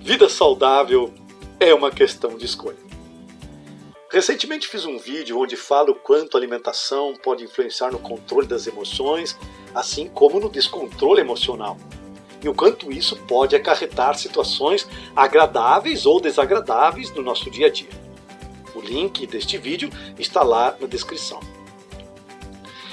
Vida saudável é uma questão de escolha. Recentemente fiz um vídeo onde falo quanto a alimentação pode influenciar no controle das emoções, assim como no descontrole emocional, e o quanto isso pode acarretar situações agradáveis ou desagradáveis no nosso dia a dia. O link deste vídeo está lá na descrição.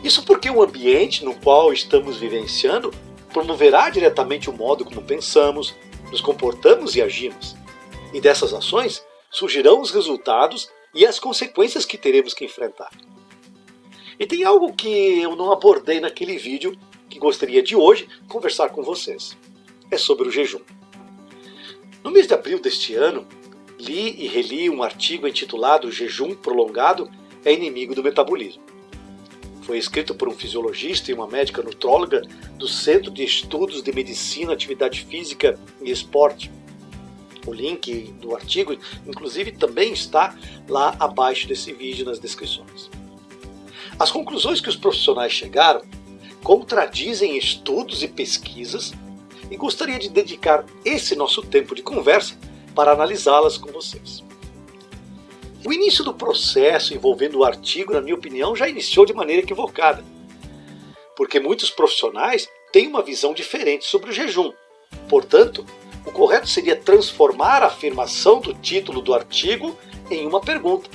Isso porque o ambiente no qual estamos vivenciando promoverá diretamente o modo como pensamos, nos comportamos e agimos. E dessas ações surgirão os resultados e as consequências que teremos que enfrentar. E tem algo que eu não abordei naquele vídeo que gostaria de hoje conversar com vocês. É sobre o jejum. No mês de abril deste ano, li e reli um artigo intitulado Jejum Prolongado é Inimigo do Metabolismo. Foi escrito por um fisiologista e uma médica nutróloga do Centro de Estudos de Medicina, Atividade Física e Esporte. O link do artigo, inclusive, também está lá abaixo desse vídeo nas descrições. As conclusões que os profissionais chegaram contradizem estudos e pesquisas e gostaria de dedicar esse nosso tempo de conversa para analisá-las com vocês. O início do processo envolvendo o artigo, na minha opinião, já iniciou de maneira equivocada, porque muitos profissionais têm uma visão diferente sobre o jejum. Portanto, o correto seria transformar a afirmação do título do artigo em uma pergunta.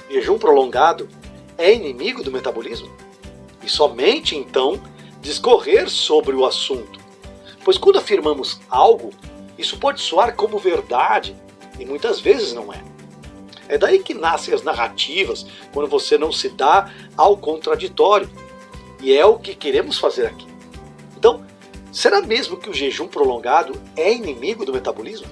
Jejum prolongado é inimigo do metabolismo? E somente então discorrer sobre o assunto, pois quando afirmamos algo, isso pode soar como verdade e muitas vezes não é. É daí que nascem as narrativas, quando você não se dá ao contraditório. E é o que queremos fazer aqui. Então, será mesmo que o jejum prolongado é inimigo do metabolismo?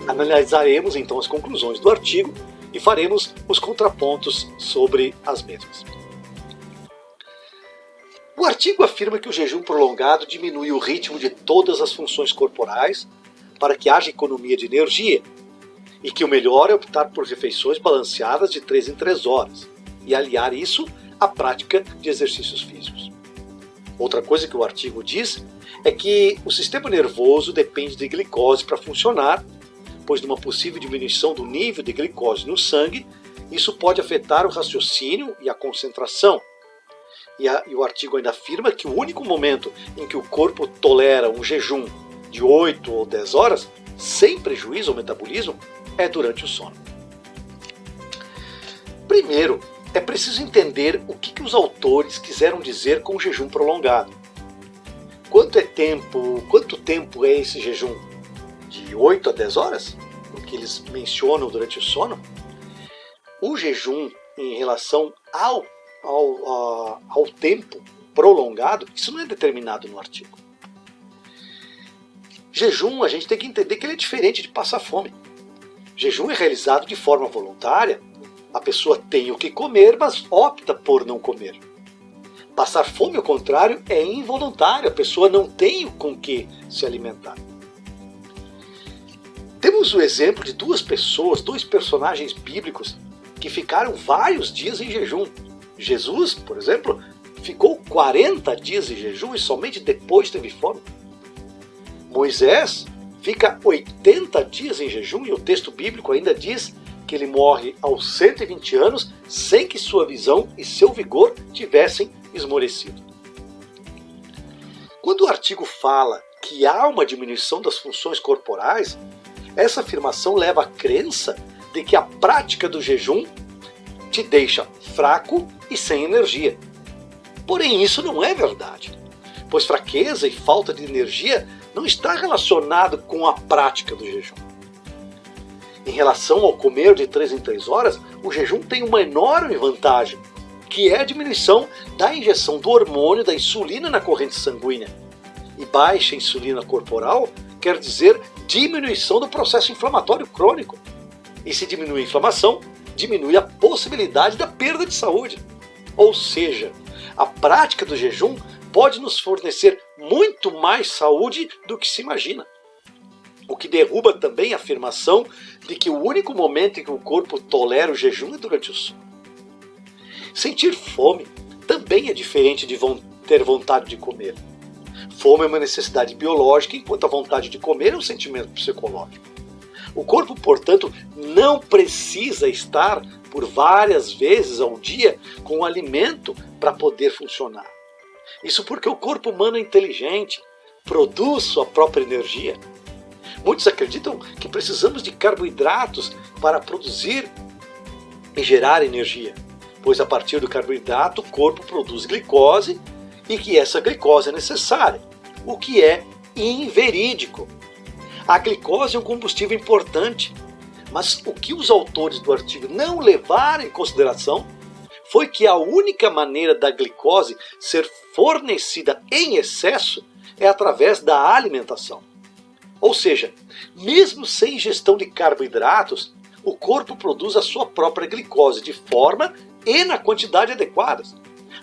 Analisaremos então as conclusões do artigo e faremos os contrapontos sobre as mesmas. O artigo afirma que o jejum prolongado diminui o ritmo de todas as funções corporais para que haja economia de energia, e que o melhor é optar por refeições balanceadas de 3 em 3 horas e aliar isso à prática de exercícios físicos. Outra coisa que o artigo diz é que o sistema nervoso depende de glicose para funcionar, pois numa possível diminuição do nível de glicose no sangue, isso pode afetar o raciocínio e a concentração. E o artigo ainda afirma que o único momento em que o corpo tolera um jejum de 8 ou 10 horas, sem prejuízo ao metabolismo, é durante o sono. Primeiro, é preciso entender o que os autores quiseram dizer com o jejum prolongado. Quanto tempo é esse jejum? De 8 a 10 horas? O que eles mencionam durante o sono? O jejum em relação ao tempo prolongado, isso não é determinado no artigo. Jejum, a gente tem que entender que ele é diferente de passar fome. Jejum é realizado de forma voluntária. A pessoa tem o que comer, mas opta por não comer. Passar fome, ao contrário, é involuntário. A pessoa não tem com que se alimentar. Temos o exemplo de duas pessoas, dois personagens bíblicos, que ficaram vários dias em jejum. Jesus, por exemplo, ficou 40 dias em jejum e somente depois teve fome. Moisés fica 80 dias em jejum e o texto bíblico ainda diz que ele morre aos 120 anos sem que sua visão e seu vigor tivessem esmorecido. Quando o artigo fala que há uma diminuição das funções corporais, essa afirmação leva à crença de que a prática do jejum te deixa fraco e sem energia. Porém, isso não é verdade, pois fraqueza e falta de energia não está relacionado com a prática do jejum. Em relação ao comer de 3 em 3 horas, o jejum tem uma enorme vantagem, que é a diminuição da injeção do hormônio da insulina na corrente sanguínea. E baixa insulina corporal quer dizer diminuição do processo inflamatório crônico. E se diminui a inflamação, diminui a possibilidade da perda de saúde. Ou seja, a prática do jejum pode nos fornecer muito mais saúde do que se imagina. O que derruba também a afirmação de que o único momento em que o corpo tolera o jejum é durante o sono. Sentir fome também é diferente de ter vontade de comer. Fome é uma necessidade biológica, enquanto a vontade de comer é um sentimento psicológico. O corpo, portanto, não precisa estar por várias vezes ao dia com o alimento para poder funcionar. Isso porque o corpo humano é inteligente, produz sua própria energia. Muitos acreditam que precisamos de carboidratos para produzir e gerar energia, pois a partir do carboidrato o corpo produz glicose e que essa glicose é necessária, o que é inverídico. A glicose é um combustível importante, mas o que os autores do artigo não levaram em consideração foi que a única maneira da glicose ser fornecida em excesso é através da alimentação. Ou seja, mesmo sem ingestão de carboidratos, o corpo produz a sua própria glicose de forma e na quantidade adequadas,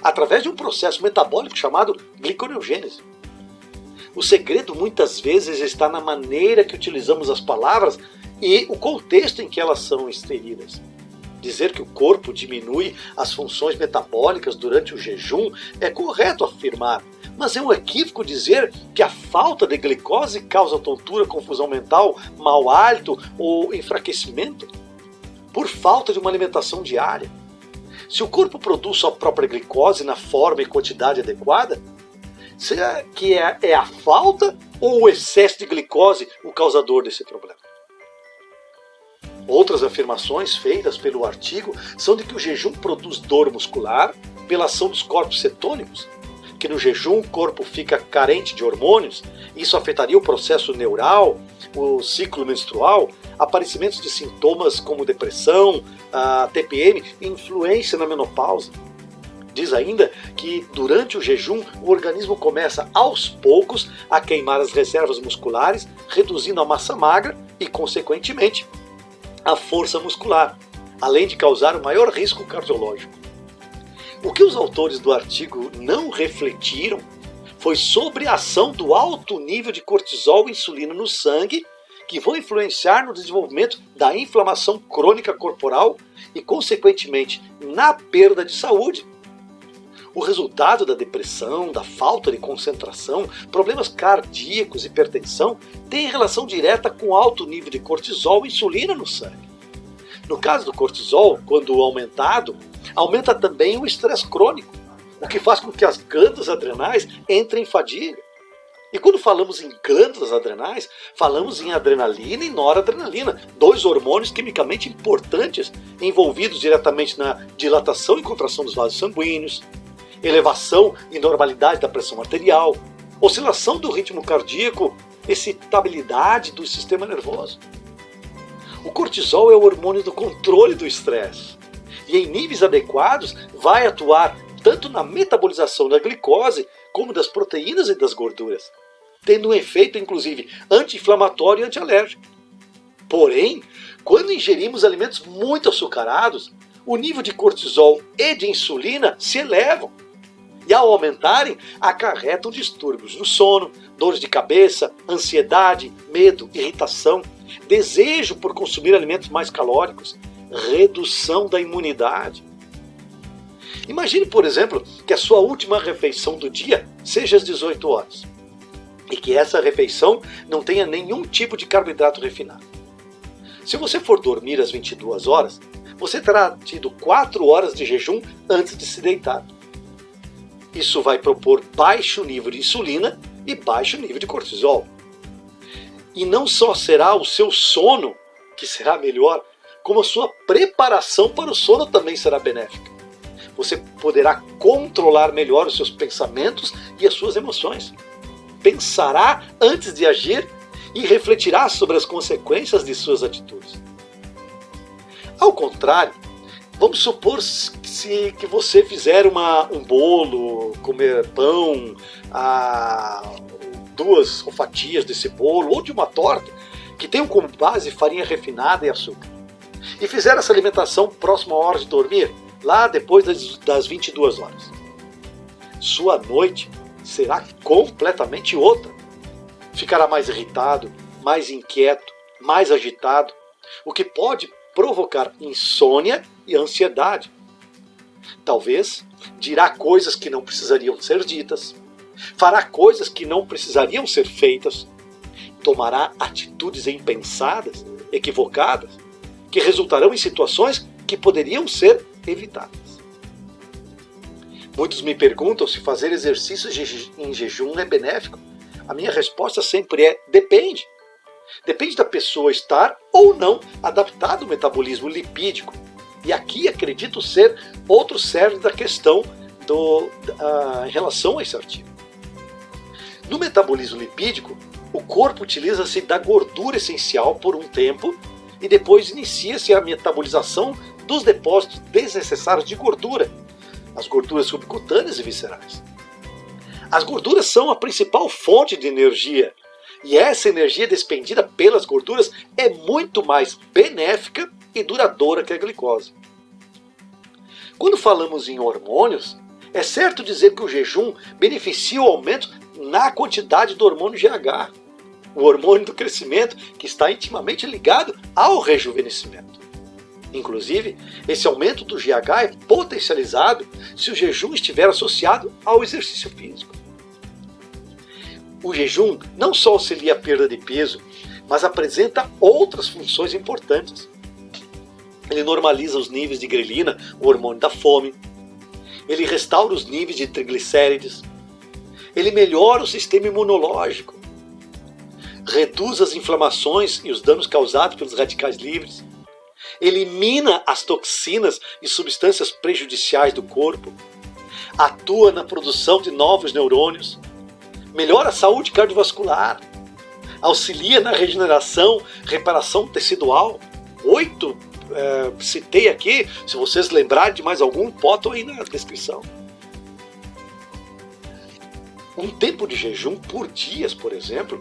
através de um processo metabólico chamado gliconeogênese. O segredo muitas vezes está na maneira que utilizamos as palavras e o contexto em que elas são inseridas. Dizer que o corpo diminui as funções metabólicas durante o jejum é correto afirmar, mas é um equívoco dizer que a falta de glicose causa tontura, confusão mental, mau hálito ou enfraquecimento por falta de uma alimentação diária. Se o corpo produz sua própria glicose na forma e quantidade adequada, será que é a falta ou o excesso de glicose o causador desse problema? Outras afirmações feitas pelo artigo são de que o jejum produz dor muscular pela ação dos corpos cetônicos, que no jejum o corpo fica carente de hormônios, isso afetaria o processo neural, o ciclo menstrual, aparecimentos de sintomas como depressão, TPM e influência na menopausa. Diz ainda que durante o jejum o organismo começa aos poucos a queimar as reservas musculares, reduzindo a massa magra e, consequentemente, a força muscular, além de causar o maior risco cardiológico. O que os autores do artigo não refletiram foi sobre a ação do alto nível de cortisol e insulina no sangue, que vão influenciar no desenvolvimento da inflamação crônica corporal e, consequentemente, na perda de saúde. O resultado da depressão, da falta de concentração, problemas cardíacos e hipertensão tem relação direta com alto nível de cortisol e insulina no sangue. No caso do cortisol, quando aumentado, aumenta também o estresse crônico, o que faz com que as glândulas adrenais entrem em fadiga. E quando falamos em glândulas adrenais, falamos em adrenalina e noradrenalina, dois hormônios quimicamente importantes envolvidos diretamente na dilatação e contração dos vasos sanguíneos, elevação e normalidade da pressão arterial, oscilação do ritmo cardíaco, excitabilidade do sistema nervoso. O cortisol é o hormônio do controle do estresse e em níveis adequados vai atuar tanto na metabolização da glicose como das proteínas e das gorduras, tendo um efeito inclusive anti-inflamatório e antialérgico. Porém, quando ingerimos alimentos muito açucarados, o nível de cortisol e de insulina se elevam. E ao aumentarem, acarretam distúrbios no sono, dores de cabeça, ansiedade, medo, irritação, desejo por consumir alimentos mais calóricos, redução da imunidade. Imagine, por exemplo, que a sua última refeição do dia seja às 18 horas e que essa refeição não tenha nenhum tipo de carboidrato refinado. Se você for dormir às 22 horas, você terá tido 4 horas de jejum antes de se deitar. Isso vai propor baixo nível de insulina e baixo nível de cortisol. E não só será o seu sono que será melhor, como a sua preparação para o sono também será benéfica. Você poderá controlar melhor os seus pensamentos e as suas emoções. Pensará antes de agir e refletirá sobre as consequências de suas atitudes. Ao contrário, vamos supor que você fizer um bolo, comer pão, 2 fatias desse bolo, ou de uma torta, que tenham como base farinha refinada e açúcar. E fizer essa alimentação próxima à hora de dormir, lá depois das 22 horas. Sua noite será completamente outra. Ficará mais irritado, mais inquieto, mais agitado, o que pode provocar insônia e ansiedade. Talvez dirá coisas que não precisariam ser ditas, fará coisas que não precisariam ser feitas, tomará atitudes impensadas, equivocadas, que resultarão em situações que poderiam ser evitadas. Muitos me perguntam se fazer exercícios em jejum é benéfico. A minha resposta sempre é: depende. Depende da pessoa estar ou não adaptada ao metabolismo lipídico. E aqui acredito ser outro cerne da questão em relação a esse artigo. No metabolismo lipídico, o corpo utiliza-se da gordura essencial por um tempo e depois inicia-se a metabolização dos depósitos desnecessários de gordura, as gorduras subcutâneas e viscerais. As gorduras são a principal fonte de energia, e essa energia despendida pelas gorduras é muito mais benéfica e duradoura que a glicose. Quando falamos em hormônios, é certo dizer que o jejum beneficia o aumento na quantidade do hormônio GH, o hormônio do crescimento, que está intimamente ligado ao rejuvenescimento. Inclusive, esse aumento do GH é potencializado se o jejum estiver associado ao exercício físico. O jejum não só auxilia a perda de peso, mas apresenta outras funções importantes. Ele normaliza os níveis de grelina, o hormônio da fome. Ele restaura os níveis de triglicérides. Ele melhora o sistema imunológico. Reduz as inflamações e os danos causados pelos radicais livres. Elimina as toxinas e substâncias prejudiciais do corpo. Atua na produção de novos neurônios. Melhora a saúde cardiovascular. Auxilia na regeneração, reparação tecidual. 8 citei aqui. Se vocês lembrarem de mais algum, botam aí na descrição. Um tempo de jejum por dias, por exemplo,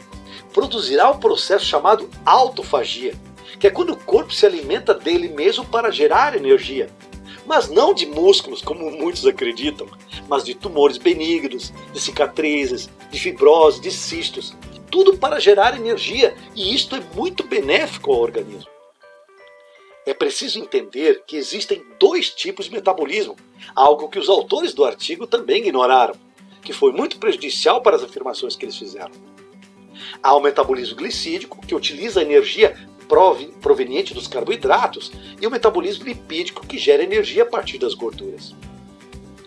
produzirá um processo chamado autofagia, que é quando o corpo se alimenta dele mesmo para gerar energia. Mas não de músculos, como muitos acreditam, mas de tumores benignos, de cicatrizes, de fibrose, de cistos. Tudo para gerar energia, e isto é muito benéfico ao organismo. É preciso entender que existem 2 tipos de metabolismo, algo que os autores do artigo também ignoraram, que foi muito prejudicial para as afirmações que eles fizeram. Há o metabolismo glicídico, que utiliza a energia proveniente dos carboidratos, e o metabolismo lipídico, que gera energia a partir das gorduras.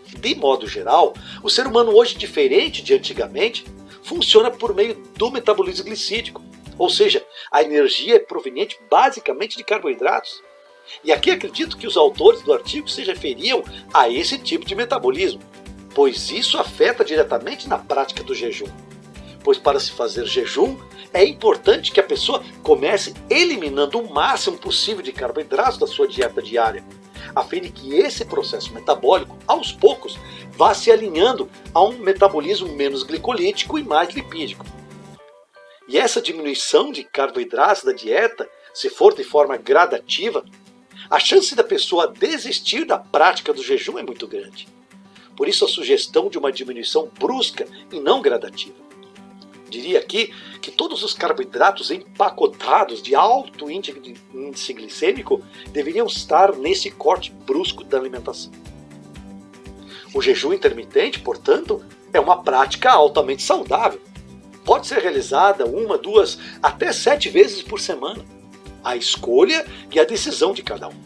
De modo geral, o ser humano hoje, diferente de antigamente, funciona por meio do metabolismo glicídico, ou seja, a energia é proveniente basicamente de carboidratos. E aqui acredito que os autores do artigo se referiam a esse tipo de metabolismo, pois isso afeta diretamente na prática do jejum. Pois para se fazer jejum, é importante que a pessoa comece eliminando o máximo possível de carboidratos da sua dieta diária, a fim de que esse processo metabólico, aos poucos, vá se alinhando a um metabolismo menos glicolítico e mais lipídico. E essa diminuição de carboidratos da dieta, se for de forma gradativa, a chance da pessoa desistir da prática do jejum é muito grande. Por isso a sugestão de uma diminuição brusca e não gradativa. Diria aqui que todos os carboidratos empacotados de alto índice glicêmico deveriam estar nesse corte brusco da alimentação. O jejum intermitente, portanto, é uma prática altamente saudável. Pode ser realizada 1, 2, até 7 vezes por semana. A escolha e a decisão de cada um.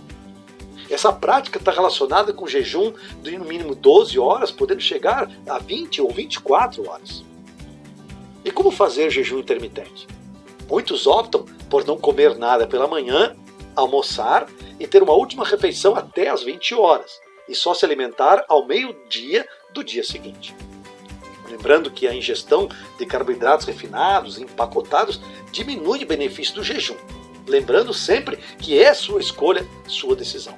Essa prática está relacionada com jejum de no mínimo 12 horas, podendo chegar a 20 ou 24 horas. E como fazer jejum intermitente? Muitos optam por não comer nada pela manhã, almoçar e ter uma última refeição até às 20 horas, e só se alimentar ao meio-dia do dia seguinte. Lembrando que a ingestão de carboidratos refinados e empacotados diminui o benefício do jejum. Lembrando sempre que é sua escolha, sua decisão.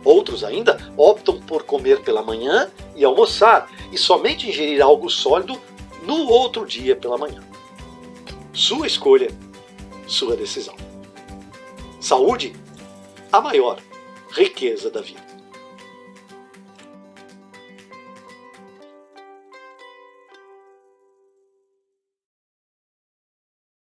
Outros ainda optam por comer pela manhã e almoçar, e somente ingerir algo sólido no outro dia pela manhã. Sua escolha, sua decisão. Saúde, a maior riqueza da vida.